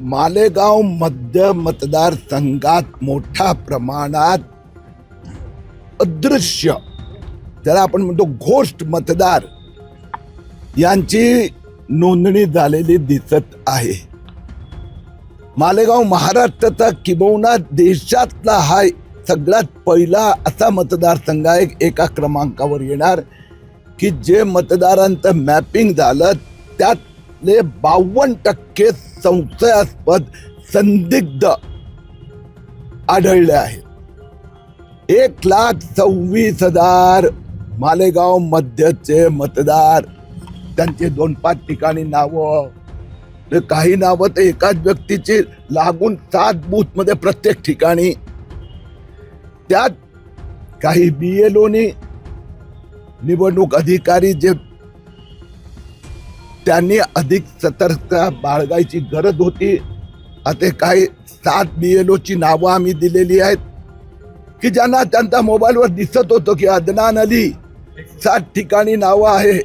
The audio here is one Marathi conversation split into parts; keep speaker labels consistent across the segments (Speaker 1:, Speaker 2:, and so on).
Speaker 1: मालेगाव मध्य मतदारसंघात मोठ्या प्रमाणात अदृश्य, ज्याला आपण म्हणतो घोस्ट मतदार यांची नोंदणी झालेली दिसत आहे. मालेगाव महाराष्ट्राचा किंबहुना देशातला हा सगळ्यात पहिला असा मतदारसंघ आहे एका क्रमांकावर येणार की जे मतदारांचं मॅपिंग झालं त्यातले 52% संशयास्पद संदिग्ध आढळले आहेत. 1,26,000 मालेगाव मध्यचे मतदार, त्यांचे 2-5 ठिकाणी नावं, काही नावं तर एकाच व्यक्तीची लागून 7 बूथ मध्ये प्रत्येक ठिकाणी. त्यात काही BLOनी निवडणूक अधिकारी जे त्यांनी अधिक सतर्कता बाळगायची गरज होती. आता काही 7 BLOची नावं आम्ही दिलेली आहेत की ज्यांना त्यांच्या मोबाईलवर दिसत होतं की अदनान अली 7 ठिकाणी नावं आहे,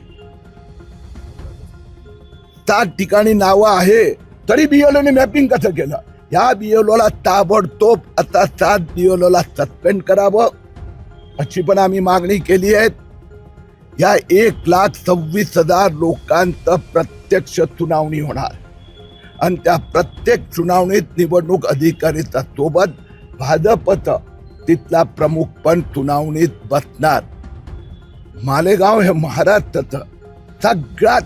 Speaker 1: 7 ठिकाणी नावं आहे, तरी BLOने मॅपिंग कसं केलं? या BLOला ताबडतोब आता 7 BLOला सस्पेंड करावं अशी पण आम्ही मागणी केली आहे. या 1,26,000 लोकांचं प्रत्यक्ष सुनावणी होणार आणि त्या प्रत्येक सुनावणीत निवडणूक अधिकारीच्या सोबत भाजपचं तिथला प्रमुख पण सुनावणीत बसणार. मालेगाव हे महाराष्ट्राचं सगळ्यात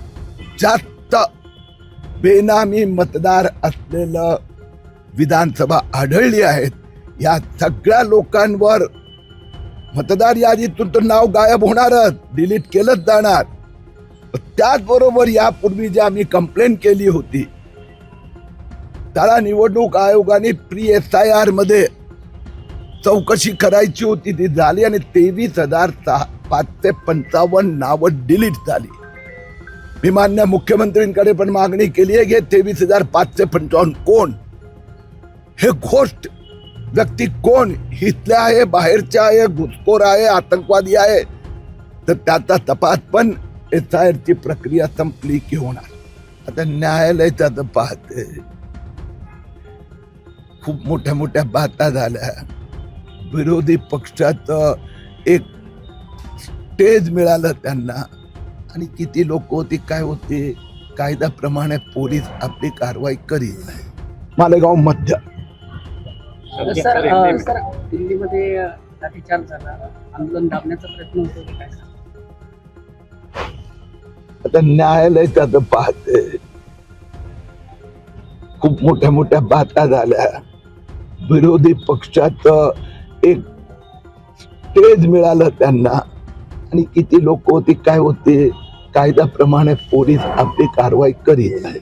Speaker 1: जास्त बेनामी मतदार असलेलं विधानसभा आढळली आहेत. या सगळ्या लोकांवर मतदार यादीतून तर नाव गायब होणारच, डिलीट केलंच जाणार. त्याचबरोबर यापूर्वी जे आम्ही कंप्लेंट केली होती त्याला निवडणूक आयोगाने SIR मध्ये चौकशी करायची होती, ती झाली आणि 23,555 नावं डिलीट झाली. मी मान्य मुख्यमंत्र्यांकडे पण मागणी केली आहे की 23,555 कोण, हे घोस्ट व्यक्ती कोण, इथल्या आहे, बाहेरच्या आहे, घुसखोर आहे, आतंकवादी आहे, तर त्याचा तपास पण SIR ची प्रक्रिया संपली की होणार. आता न्यायालयाचा पाहते खूप मोठ्या मोठ्या बाता झाल्या. विरोधी पक्षाचं एक स्टेज मिळालं त्यांना आणि किती लोक होती काय होते, कायद्याप्रमाणे पोलीस आपली कारवाई करीत नाही. मालेगाव मध्य
Speaker 2: सर दिल्लीमध्ये लाठीचार्ज झाला, आंदोलन दाबण्याचा प्रयत्न होतो काय?
Speaker 1: आता न्यायालयाचं पाहते खूप मोठ्या मोठ्या बाता झाल्या. विरोधी पक्षाचं एक स्टेज मिळालं त्यांना आणि किती लोक होती काय होते, कायद्याप्रमाणे पोलीस आपली कारवाई करीत नाही.